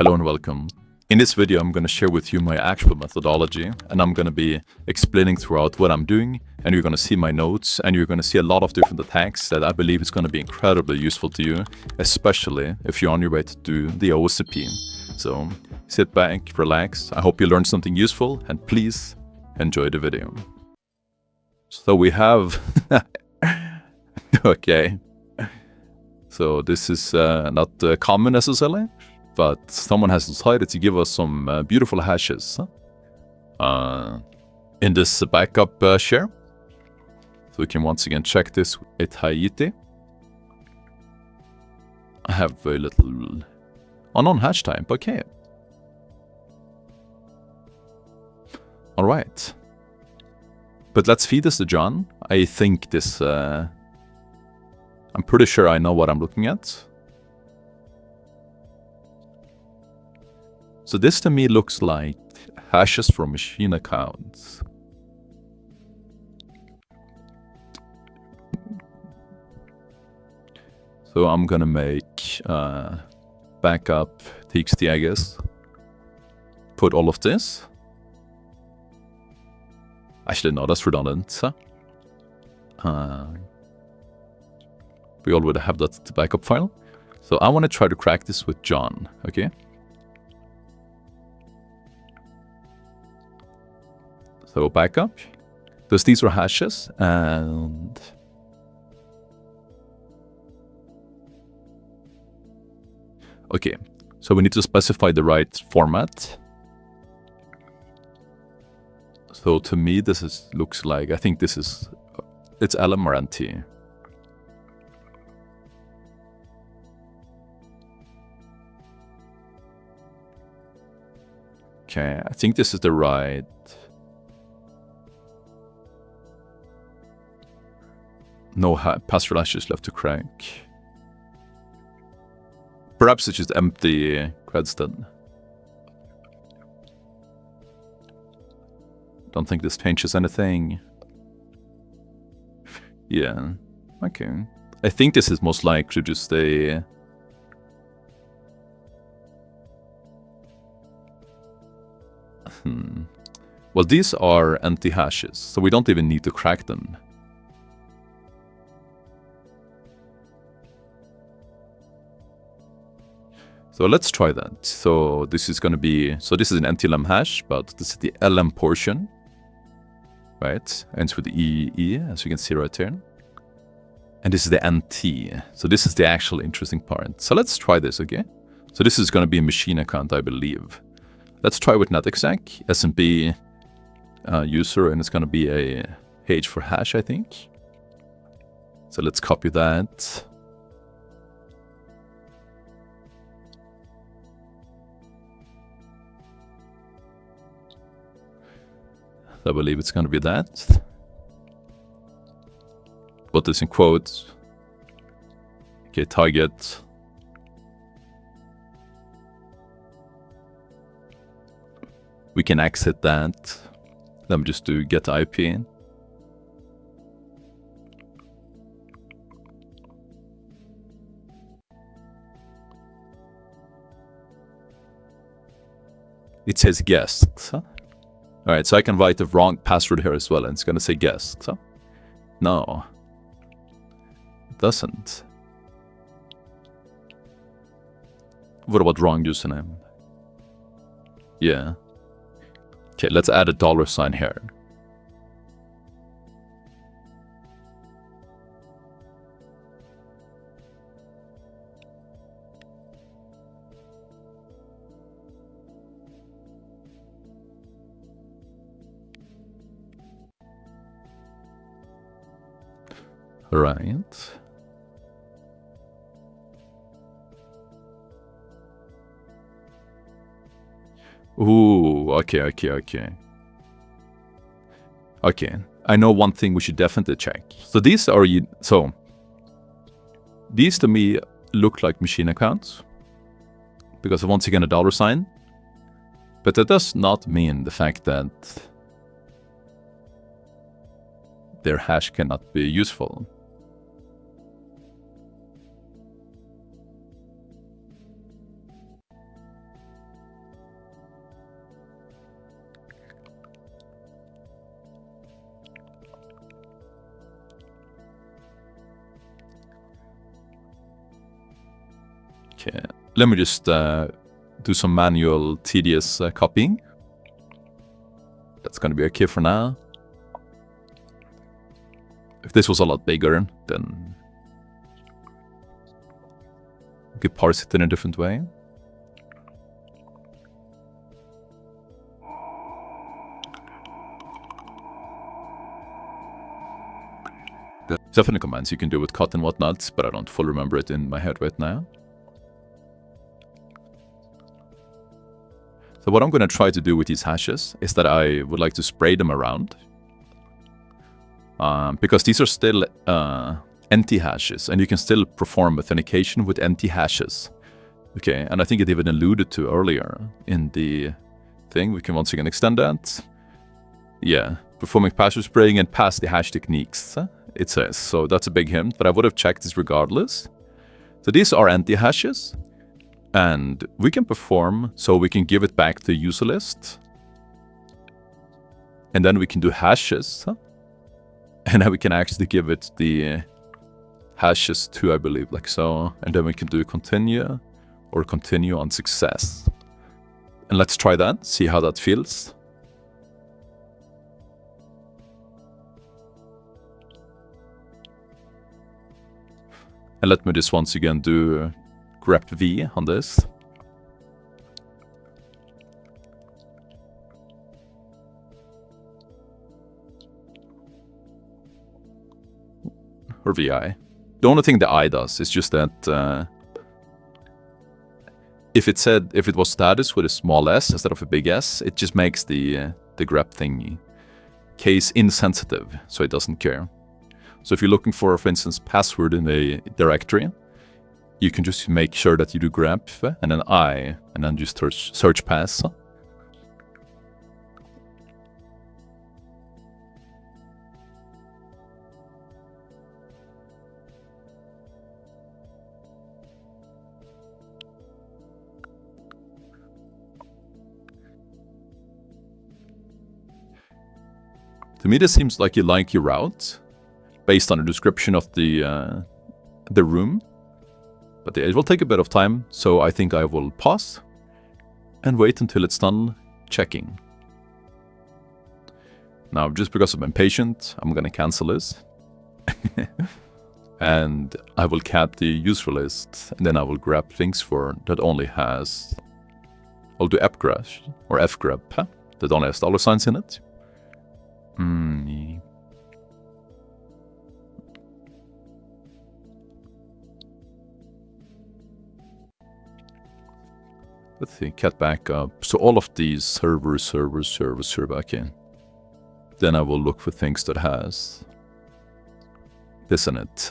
Hello and welcome. In this video, I'm going to share with you my actual methodology, and I'm going to be explaining throughout what I'm doing, and you're going to see my notes, and you're going to see a lot of different attacks that I believe is going to be incredibly useful to you, especially if you're on your way to do the OSCP. So sit back, relax. I hope you learned something useful, and please enjoy the video. So we have... Okay. So this is not common necessarily, but someone has decided to give us some beautiful hashes in this backup share. So we can once again check this with Haiti. I have very little unknown hash type, okay. Alright. But let's feed this to John. I think this... I'm pretty sure I know what I'm looking at. So this to me looks like hashes from machine accounts. So I'm gonna make backup txt, I guess. Put all of this. Actually, no, that's redundant. We already have that backup file. So I want to try to crack this with John, okay? So backup. These are hashes, and... Okay, so we need to specify the right format. So to me, this looks like, I think this is, it's LM or NT. Okay, I think this is the right... No password hashes left to crack. Perhaps it's just empty creds then. Don't think this changes anything. Yeah, okay. I think this is most likely just a... Well, these are empty hashes, so we don't even need to crack them. So let's try that. So this is going to be... So this is an NTLM hash, but this is the LM portion. Right? Ends with EE, as you can see right here. And this is the NT. So this is the actual interesting part. So let's try this, okay? So this is going to be a machine account, I believe. Let's try with netexec, SMB user, and it's going to be a H for hash, I think. So let's copy that. I believe it's going to be that. Put this in quotes. Okay, target. We can exit that. Let me just do get IP. It says guest. Huh? Alright, so I can write the wrong password here as well, and it's going to say guest. Huh? No. It doesn't. What about wrong username? Yeah. Okay, let's add a $sign here. Right. Ooh, okay. Okay, I know one thing we should definitely check. So these are... So, these to me look like machine accounts. Because once again, a $sign. But that does not mean the fact that their hash cannot be useful. Okay, let me just do some manual tedious copying. That's going to be okay for now. If this was a lot bigger, then we could parse it in a different way. There's definitely commands you can do with cut and whatnot, but I don't fully remember it in my head right now. So what I'm going to try to do with these hashes is that I would like to spray them around. Because these are still empty hashes, and you can still perform authentication with empty hashes. Okay, and I think it even alluded to earlier in the thing. We can once again extend that. Yeah, performing password spraying and pass the hash techniques, it says. So that's a big hint, but I would have checked this regardless. So these are empty hashes, and we can perform, so we can give it back to user list. And then we can do hashes. And then we can actually give it the hashes too, I believe, like so. And then we can do continue or continue on success. And let's try that, see how that feels. And let me just once again do grep V on this. Or VI. The only thing the I does is just that if it was status with a small s instead of a big S, it just makes the grep thingy case insensitive, so it doesn't care. So if you're looking for instance, password in a directory, you can just make sure that you do grep and then I, and then just search pass. To me, this seems like you like your route based on the description of the room, but it will take a bit of time, so I think I will pause and wait until it's done checking. Now, just because I'm impatient, I'm gonna cancel this. And I will cat the user list, and then I will grab things for that only has, I'll do fgrep or fgrep, that only has $signs in it. Let's see, cat backup. So all of these server, okay. Then I will look for things that has this in it.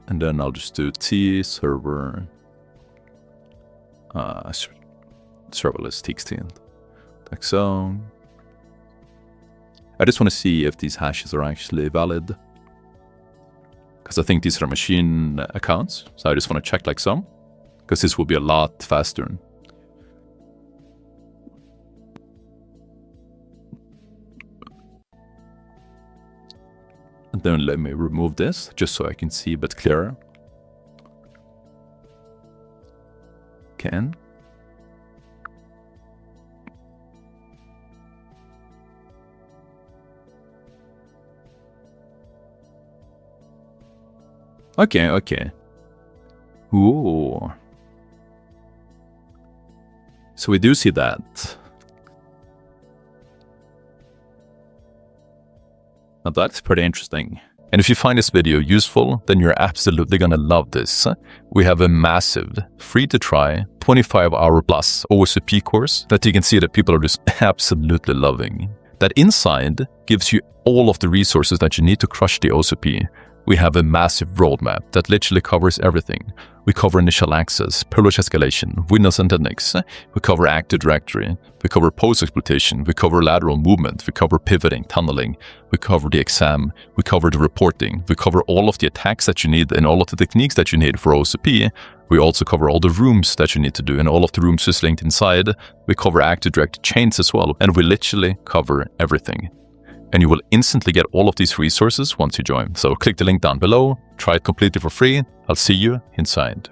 And then I'll just do T server serverless txt, like so. I just want to see if these hashes are actually valid, because I think these are machine accounts. So I just want to check like so, because this will be a lot faster. And then let me remove this, just so I can see a bit clearer. Can. Okay. Ooh. So we do see that. Now that's pretty interesting. And if you find this video useful, then you're absolutely gonna love this. We have a massive, free to try, 25-hour plus OSCP course that you can see that people are just absolutely loving. That inside gives you all of the resources that you need to crush the OSCP. We have a massive roadmap that literally covers everything. We cover initial access, privilege escalation, Windows and Linux. We cover Active Directory. We cover post-exploitation. We cover lateral movement. We cover pivoting, tunneling. We cover the exam. We cover the reporting. We cover all of the attacks that you need and all of the techniques that you need for OSCP. We also cover all the rooms that you need to do and all of the rooms linked inside. We cover Active Directory chains as well. And we literally cover everything. And you will instantly get all of these resources once you join. So click the link down below, try it completely for free. I'll see you inside.